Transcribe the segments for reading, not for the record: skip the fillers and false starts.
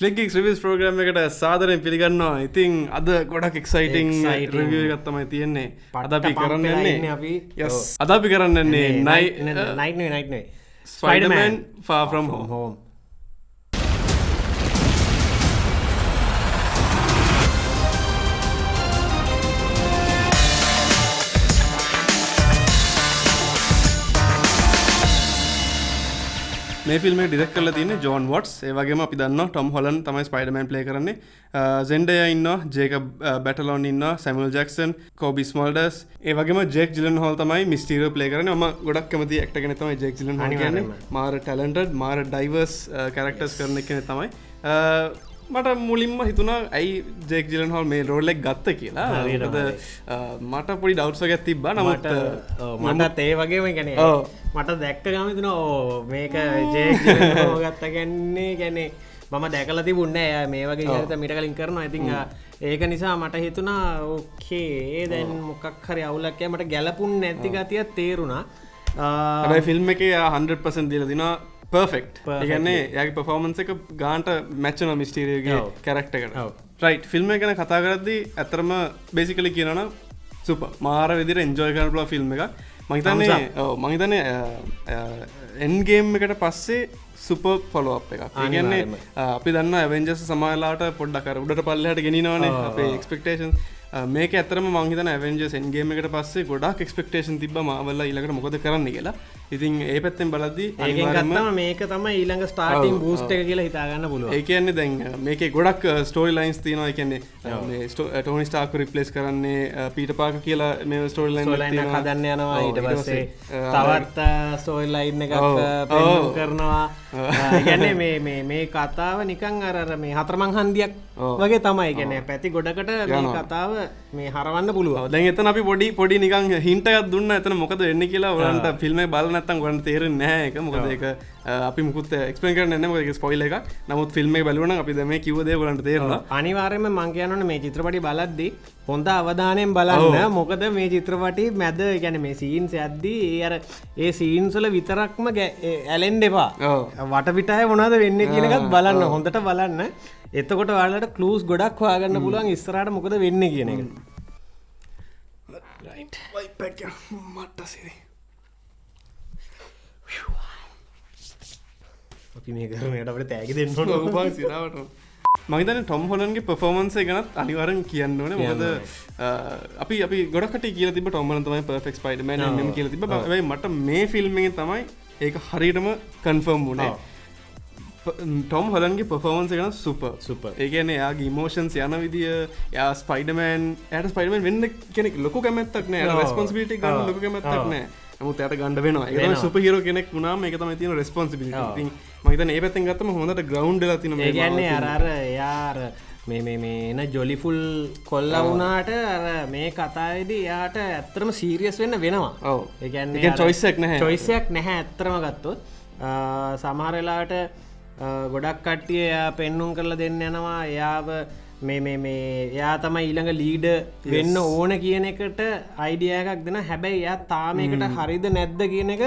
ෆ්ලික් රිවියුස් programme එකට සාදරයෙන් පිළිගන්නවා. ඉතින් අද ගොඩක් එක්සයිටිං රිවියු එකක් තමයි තියෙන්නේ. අද අපි කරන්න යන්නේ yes අද අපි කරන්න යන්නේ night Spider-Man Far From Home. මේ ෆිල්ම් එක ඩිරෙක්ට් කරලා තියෙන්නේ ජෝන් වොට්ස්. ඒ වගේම අපි දන්නවා ටොම් හොලන්ඩ් තමයි ස්පයිඩර්මෑන් ප්ලේ කරන්නේ. Zendaya ඉන්නවා, ජේකබ් බැටලොන් ඉන්නවා, සැමුවෙල් ජැක්සන්, කෝබි ස්මෝල්ඩර්ස්. ඒ වගේම ජේක් ජිලන්හෝල් තමයි මිස්ටීරියෝ ප්ලේ කරන්නේ. මම ගොඩක් කැමති ඇක්ටර් කෙනෙක් තමයි ජේක් ජිලන්හෝල් කියන්නේ. මාර ටැලන්ටඩ්, මාර ඩයිවර්ස් කැරක්ටර්ස් කරන කෙනෙක් තමයි. මට මුලින්ම හිතුණා ඇයි ජේක් ජිලන්හෝල් මේ රෝල් එක ගත්ත කියලා. මට පොඩි ඩවුට්ස් එකක් තිබ්බා. නමුත් මටත් ඒ වගේම කියන්නේ මට දැක්ක ගම හිතුණා මේක ජේක් ජිලන්හෝල් ගත්ත කියන්නේ මම දැකලා තිබුණේ නෑ මේ වගේ ඉහළට මීට කලින් කරනවා. ඉතින් ඒක නිසා මට හිතුණා ඕකේ දැන් මොකක් හරි අවුලක් යයි මට ගැලපුන්නේ නැති ගතියක් තේරුණා. හැබැයි ෆිල්ම් එකේ 100% දීලා දිනවා පර්ෆෙක්ට්. ඒ කියන්නේ එයාගේ පර්ෆෝමන්ස් එක ගානට මැච් වෙනවා මිස්ටීරියෝගේ කැරක්ටර් එකට. රයිට්. ෆිල්ම් එක ගැන කතා කරද්දී ඇත්තටම බේසිකලි කියනවා නම් සුපර් මාර විදිහට එන්ජොයි කරන්න පුළුවන් ෆිල්ම් එකක්. මම හිතන්නේ එන්ඩ් ගේම් එකට පස්සේ සුපර් ෆොලෝ අප් එකක්. ඒ කියන්නේ අපි දන්නවා ඇවෙන්ජර්ස් සමහරලාට පොඩ්ඩක් අර උඩට පල්ලෙහාට ගෙනිනවනේ අපේ එක්ස්පෙක්ටේෂන්ස්. මේක ඇත්තටම මං හිතන ඇවෙන්ජර්ස් එන්ඩ් ගේම් එකට පස්සේ ගොඩක් එක්ස්පෙක්ටේෂන් තිබ්බා මාවල් ඊළඟට මොකද කරන්න කියලා. ඉතින් ඒ පැත්තෙන් බලද්දී ඒකෙන් ගත්තම මේක තමයි ඊළඟ ස්ටාර්ටින් බූස්ට් එක කියලා හිතා ගන්න පුළුවන්. ඒ කියන්නේ දැන් මේකේ ගොඩක් ස්ටෝරි ලයින්ස් තියෙනවා. ඒ කියන්නේ මේ ටෝනි ස්ටාර්ක් රිප්ලේස් කරන්නේ පීටර් පාකර් කියලා මේ ස්ටෝරි ලයින් එකක් හදන්න යනවා. ඊට පස්සේ තවත් ස්ටෝරි ලයින් එකක් පෙන්වන්න කරනවා. ඒ කියන්නේ මේ කතාව නිකන් අර මේ හතරමං හන්දියක් වගේ තමයි. ඒ කියන්නේ පැති ගොඩකට මේ කතාව මේ හරවන්න පුළුවන්. දැන් එතන අපි පොඩි නිකන් හින්ට් එකක් දුන්නා එතන මොකද වෙන්නේ කියලා. ඔයාලන්ට ෆිල්ම් එක බලලා නැත්තම් ඔයාලන්ට තේරෙන්නේ නැහැ ඒක. මොකද ඒක අපි මුකුත් එක්ස්ප්ලেইন කරන්නේ නැහැ. මොකද ඒක ස්පොයිලර් එකක්. නමුත් ෆිල්ම් එක බලුවා නම් අපි දැන් මේ කිව්ව දේ ඔයාලන්ට තේරෙනවා. අනිවාර්යයෙන්ම මම කියනවනේ මේ චිත්‍රපටි බලද්දී හොඳ අවධානයෙන් බලන්න. මොකද මේ චිත්‍රපටි මැද ඒ කියන්නේ මේ සීන්ස් යද්දී ඒ සීන්ස් වල විතරක්ම ඇලෙන්න එපා. වටපිටාවේ මොනවද වෙන්නේ කියන එකත් බලන්න. හොඳට බලන්න. එතකොට ඔයාලට ක්ලූස් ගොඩක් හොයාගන්න පුළුවන් ඉස්සරහට මොකද වෙන්නේ කියන එක. right wipe back මට්ටසිරි අපි මේ කරනට අපිට තෑගි දෙන්න ඕන උපන් සිරාවට. මම හිතන්නේ ටොම් හොලන්ඩ්ගේ පර්ෆෝමන්ස් එක ගැනත් අනිවාර්යෙන් කියන්න ඕනේ. මොකද අපි ගොඩක් කටි කියලා තිබ්බ ටොම් හොලන්ඩ් තමයි පර්ෆෙක්ට් ස්පයිඩර්මෑන් මෙන්න කියලා තිබ්බ. හැබැයි මට මේ ෆිල්ම් එකෙන් තමයි ඒක හරියටම කන්ෆර්ම් වුණේ. ටොම් හොලන්ඩ්ගේ පර්ෆෝමන්ස් එක ගැන සුපර්. ඒ කියන්නේ එයාගේ ඉමෝෂන්ස් යන විදිය, එයා එයාට ස්පයිඩර්මෑන් වෙන්න කෙනෙක් ලොකු කැමැත්තක් නෑ. එයාට රෙස්පොන්සිබිලිටි ගන්න ලොකු කැමැත්තක් නෑ. නමුත් එයාට ගන්න වෙනවා. ඒක තමයි සුපර් හීරෝ කෙනෙක් වුණාම මේක තමයි තියෙන රෙස්පොන්සිබිලිටි. ඉතින් මම හිතන්නේ මේ පැත්තෙන් ගත්තම හොඳට ග්‍රවුන්ඩ් වෙලා තියෙන මේ. ඒ කියන්නේ අර එයා මේ එන ජොලිෆුල් කොල්ලා වුණාට අර මේ කතාවේදී එයාට ඇත්තටම සීරියස් වෙන්න වෙනවා. ඔව්. ඒ කියන්නේ choice එකක් නැහැ ඇත්තටම ගත්තොත්. සමහර වෙලාවට ගොඩක් කට්ටිය එයා පෙන්නුම් කරලා දෙන්න යනවා. එයාව එයා තමයි ඊළඟ ලීඩර් වෙන්න ඕන කියන එකට අයිඩියා එකක් දෙන. හැබැයි එයා තාම ඒකට හරිද නැද්ද කියන එක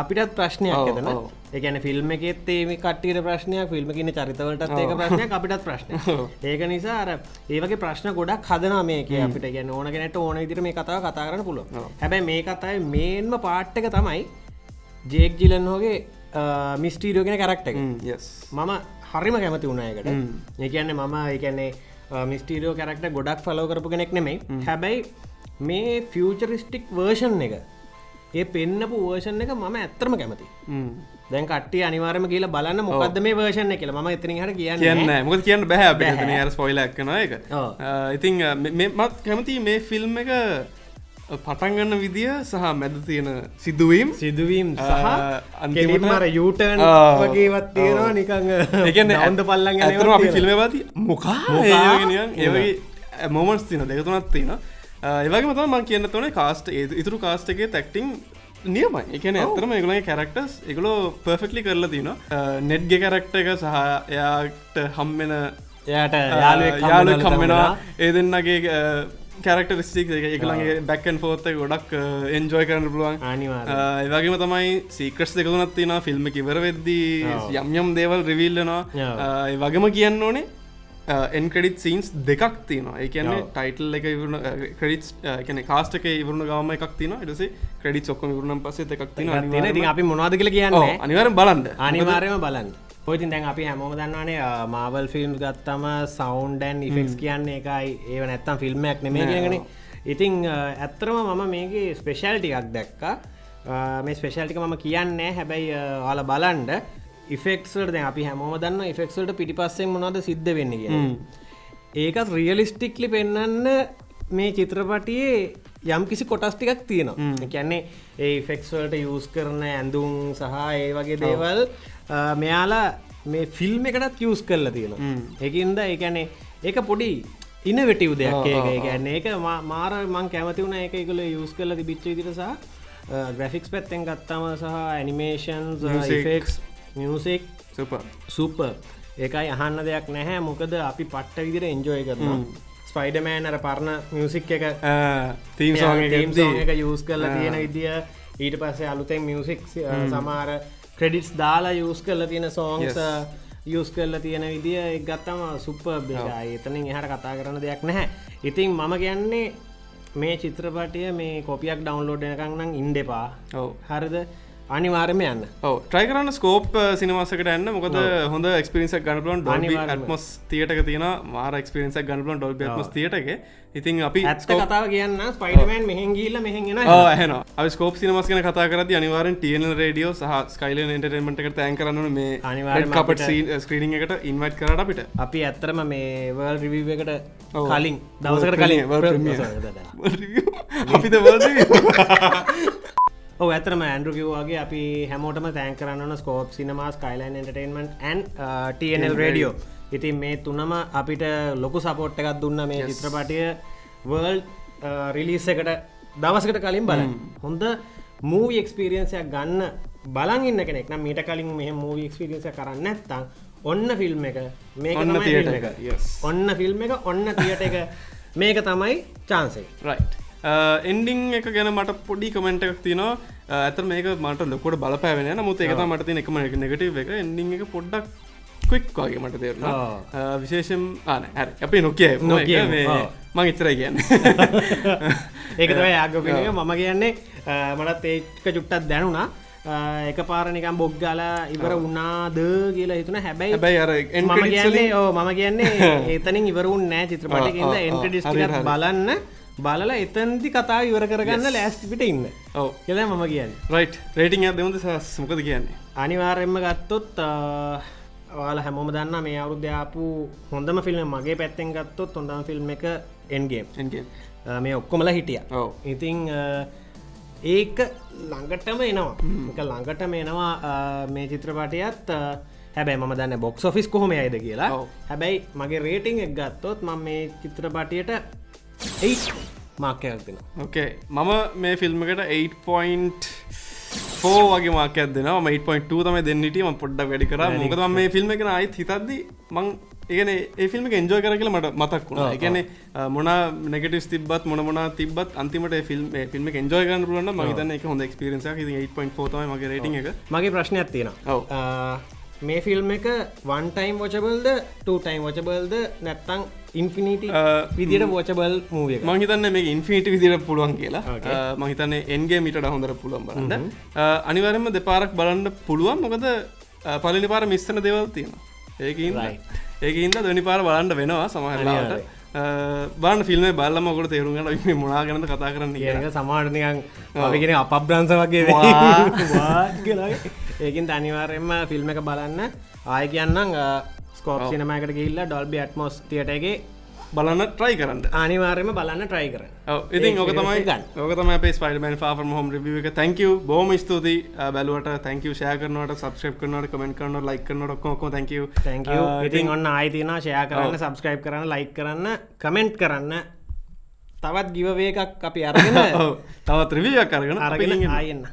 අපිටත් ප්‍රශ්නයක් එතන. ඒ කියන්නේ ෆිල්ම් එකෙත් මේ කට්ටියට ප්‍රශ්නයක්, ෆිල්ම් එකේ ඉන්න චරිතවලටත් ඒක ප්‍රශ්නයක්, අපිටත් ප්‍රශ්නයක්. ඒක නිසා අර ඒ වගේ ප්‍රශ්න ගොඩක් හදනවා මේකේ අපිට. කියන්නේ ඕන කෙනෙක්ට ඕන විදිහට මේ කතාව කතා කරන්න පුළුවන්. හැබැයි මේ කතාවේ මේන්ම පාර්ට් එක තමයි ජේක් ජිලන්හෝගේ මිස්ටීරියෝ කෙන කැරක්ටර් එක. මම හරිම කැමති වුණා ඒකට. ඒ කියන්නේ මම ඒ කියන්නේ මිස්ටීරියෝ කැරක්ටර් ගොඩක් ෆලෝ කරපු කෙනෙක් නෙමෙයි. හැබැයි මේ ෆියුචරිස්ටික් වර්ෂන් එක, ඒ පෙන්නපු වර්ෂන් එක මම ඇත්තටම කැමතියි. දැන් කට්ටිය අනිවාර්යයෙන්ම කියලා බලන්න මොකද්ද මේ වර්ෂන් එක කියලා. මම එතනින් හරියට කියන්නේ නැහැ. මොකද කියන්න බෑ අපිට. එතන යාර ස්පොයිලර් එකක් කරනවා ඒක. ඉතින් මම කැමතියි මේ ෆිල්ම් එක පටන් ගන්න විදිය සහ මැද තියෙන සිදුවීම් සහ අන්තිමට අර යූටර්න් වගේවත් තියෙනවා නිකන්. ඒ කියන්නේ අවුන්ද පල්ලන් යනවා. ඇත්තටම අපි ෆිල්ම් එක බලද්දී මොකා ඒ වගේ නිකන් ඒ වගේ මොමන්ට්ස් තියෙනවා. දෙක තුනක් තියෙනවා. ඒ වගේම තමයි මම කියන්න තෝරන්නේ කාස්ට් ඉතුරු කාස්ට් එකේ ඇක්ටිං නියමයි. ඒ කියන්නේ ඇත්තටම ඒගොල්ලන්ගේ කැරක්ටර්ස් ඒගොල්ලෝ පර්ෆෙක්ට්ලි කරලා තිනවා. නෙට්ගේ කැරක්ටර් එක සහ එයාට හම්බෙන එයාට යාළුවෙක් හම්බෙනවා. ඒ දෙන්නගේ කැරක්ටරිස්ටික් එකළගේ බැක්න් ෆෝර්ත ගොඩක් එන්ජෝයි කරන්න පුළුවන් ඒවගේම තමයි සීක්‍රස් දෙකතුනත් තින ෆිල්ම් කිවර වෙද්දී යම්යම් දේවල් රිවිල්ලනවා වගේම කියන්න ඕනේ එන්ක්‍රඩිත් සීන්ස් දෙකක් තියනවා ඒකන්නේ ටයිටල් එක ඉවරන ක්‍රඩිට් කන කාස්ට එක ඉවරුණ ගම එකක් තින ටසේ ක්‍රඩිත් ඔක්කොම ඉවරුණම් පසේ එකක් තින අපි මොනවාද කියල කියන්න අනිවර බලන්න අනිවාර්යම බලන්න පොයිතින් දැන් අපි හැමෝම දන්නවානේ මාවල් ෆිල්ම් ගත්තම සවන්්ඩන් ඉෆෙක්ස් කියන්නේ එකයි ඒව නැත්තම් ෆිල්ම්මයක් නෙමේ කියගෙන ඉතිං ඇත්තරම මම මේගේ ස්පෙෂල්ටිකක් දැක්ක මේ ස්පෙෂල්ටික මම කියන්නේ හැබැයි ආල බලන්ඩ ඉෆෙක්ස්ට දැන් අපි හැමෝම දන්න ඉෆෙක්ස්ට පිටිපස්සෙන් මොනවද සිද්ධ වෙන්න කිය ඒකත් රියලිස්ටික්ලි පෙන්නන්න මේ චිත්‍රපටියේ යම් කිසි කොටස් ටිකක් තියෙනවා කියන්නේ ඒ ෆෙක්ස්වලට යස් කරන ඇඳුම් සහ ඒ වගේ දේවල් මෙයාලා මේ ෆිල්ම් එකටත් යස් කරලා තියෙනවා ඒකින්ද ඒකැනේ ඒක පොඩි ඉනවෙටිව් දෙයක් ඒ ගැන්නේ ඒක මාර මං කැමති වුණ එක එකල යස් කරලා තිබිච්ච විදිහට සහ ග්‍රැෆික්ස් පැත්තෙන් ගත්තම සහ ඇනිමේෂන්ස් ඉෆෙක්ට්ස් මියසික් සුපර් ඒකයි අහන්න දෙයක් නැහැ මොකද අපි පට්ට විදිහට එන්ජොයි කරනවා ස්පයිඩර්මෑන් අර පරණ මියසික් එක තීම් සෝං එක යූස් කරලා තියෙන විදිය ඊට පස්සේ අලුතෙන් මියසික් සමහර ක්‍රෙඩිට්ස් දාලා යූස් කරලා තියෙන සෝංස් යූස් කරලා තියෙන විදිය ඒක ගත්තම සුපර්බ් එකයි එතනින් එහාට කතා කරන්න දෙයක් නැහැ ඉතින් මම කියන්නේ මේ චිත්‍රපටය මේ කොපියක් ඩවුන්ලෝඩ් වෙනකන් නම් ඉන්න එපා හරිද අනිවාර්යම යන්න ට්‍රයි කරන්න ස්කෝප් සිනමාසකට යන්න මොකද හොඳ එක්ස්පිරියන්සක් ගන්න පුළුවන් ඩොල්බි ඇට්මොස් තියටක තියෙන මාර එක්ස්පිරියන්සක් ගන්න පුළුවන් ඩොල්බි ඇට්මොස් තියටක ඉතින් අපි ඇත්ත කතාව කියන්න ස්පයිඩර්මෑන් මෙහෙන් ගිහිල්ලා මෙහෙන් එනවා එහෙනම් අපි ස්කෝප් සිනමාස් ගැන කතා කරද්දී අනිවාර්යෙන් TNL රේඩියෝ සහ ස්කයිලයින් එන්ටර්ටේන්මන්ට් එකට තෑන්ක් කරන්න ඕනේ මේ රෙඩ් කාපට් ස්ක්‍රීනින් එකට ඉන්වයිට් කරාට අපිට අපි ඇත්තටම මේ වර්ල්ඩ් රිවිව් එකට කලින් දවසකට කලින් අපිට වර්ල්ඩ් රිවිව් ඇතරම ඇන්ඩරුකිව්වාගේ අපි හැමෝටම තෑන් කරන්න Scope Cinemas Skyline Entertainment and TNL radio ඉතින් මේ තුනම අපිට ලොකු සපෝට් එකක් දුන්න මේ චිත්‍රපටිය වර්ල්ඩ් රිලීස් එකට දවසකට කලින් බලන්න හොඳ මූවි එක්ස්පීරියන්සයක් ගන්න බලන් ඉන්න කෙනෙක් නම් මීට කලින් මෙහ මූවි එක්ස්පීරියන්ස කරන්න නැත්තම් ඔන්න ෆිල්ම් එක මේක ඔන්න ෆිල්ම් එක ඔන්න තියට එක මේක තමයි චාන්සේ රයිට් එන්ඩිං එක ගැන මට පොඩි කමෙන්ට් එකක් තියෙනවා ඇතර මේක මට ලොකොට බලපෑවෙන නමුත් ඒක තමයි මට තියෙන එකම නෙගටිව් එක එන්ඩිං එක පොඩ්ඩක් ක්වික් වගේ මට තේරුණා විශේෂයෙන් හරි අපි නොකිය මං එච්චරයි කියන්නේ ඒක තමයි යාගොපින එක මම කියන්නේ මටත් ඒක චුට්ටක් දැනුණා එක පාර නිකන් බොග් ගාලා ඉවර වුණාද කියලා හිතුණා හැබැයි අර මම කියන්නේ මම කියන්නේ එතනින් ඉවර වුණ නෑ චිත්‍රපටයකින්ද එන්ඩ් ක්‍රෙඩිට්ස් ටිකක් බලන්න බලලා එතන්දි කතා ඉවර කරගන්න ලෑස්ති පිට ඉන්න කියලා මම කියන්නේ රයිට් රේටින් එකක් දෙමුද මොකද කියන්නේ අනිවාර්යෙන්ම ගත්තොත් ඔයාලා හැමෝම දන්නා මේ අවුරුද්දේ ආපු හොඳම ෆිල්ම් මගේ පැත්තෙන් ගත්තොත් හොඳම ෆිල්ම් එක එන්ඩ් ගේම් මේ ඔක්කොමලා හිටියා ඉතින් ඒක ළඟටම එනවා එක ළඟටම එනවා මේ චිත්‍රපටයත් හැබැයි මම දන්නේ බොක්ස් ඔෆිස් කොහොම යයිද කියලා හැබැයි මගේ රේටින් එක ගත්තොත් මම මේ චිත්‍රපටයට 8 මාර්කයක් දෙනවා ඕකේ මම මේ ෆිල්ම් එකට 8.4 වගේ මාර්කයක් දෙනවා මම 8.2 තමයි දෙන්න හිටියේ මම පොඩ්ඩක් වැඩි කරා මොකද මම මේ ෆිල්ම් එක ගැන ආයෙත් හිතද්දි මම ඒකනේ ඒ ෆිල්ම් එක එන්ජොයි කරා කියලා මට මතක් වුණා ඒ කියන්නේ මොන නෙගටිව්ස් තිබ්බත් මොන තිබ්බත් අන්තිමට ඒ ෆිල්ම් එක එන්ජොයි කරන්න පුළුවන් නම් මම හිතන්නේ ඒක හොඳ එක්ස්පීරියන්ස් එකක් ඉතින් 8.4 තමයි මගේ රේටින් එක මගේ ප්‍රශ්නයක් තියෙනවා මේ ෆිල්ම් එක 1 time watchableද 2 time watchableද නැත්නම් ඉන්ෆිනිටි විදියට watchable movie එකක් මම හිතන්නේ මේක ඉන්ෆිනිටි විදියට පුළුවන් කියලා මම හිතන්නේ එන්ඩ් ගේම් ඊට වඩා හොඳට පුළුවන් බලන්න අනිවාර්යයෙන්ම දෙපාරක් බලන්න පුළුවන් මොකද පළවෙනි පාර මිස් වෙන දේවල් තියෙනවා ඒකින්ද දෙවෙනි පාර බලන්න වෙනවා සමහර වෙලාවට බලන්න ෆිල්ම් එක බලලම ඔකට තේරුම් ගන්න අපි මොනවා ගැනද කතා කරන්නේ කියලා ඒක සමහර නිකන් අපි කියන්නේ අපබ්‍රංශ වගේ වාඩ් කියලා ඒකින් අනිවාර්යෙන්ම ෆිල්ම් එක බලන්න ආයෙ කියන්නම් ස්කෝප් සිනමා එකට ගිහිල්ලා ඩොල්බි ඇට්මොස් තියටර් එකේ බලන්න try කරන්න අනිවාර්යෙන්ම බලන්න try කරන්න ඔව් ඉතින් ඔක තමයි අපේ Spider-Man Far From Home review එක thank you බොහොම ස්තුතියි බැලුවට thank you share කරනවට subscribe කරනවට comment කරනවට like කරනවට ඔක්කොම thank you ඉතින් ඔන්න ආයෙ තියෙනවා share කරන්න subscribe කරන්න like කරන්න comment කරන්න තවත් giveaway එකක් අපි අරගෙන තවත් review එකක් අරගෙන ආයෙ එන්න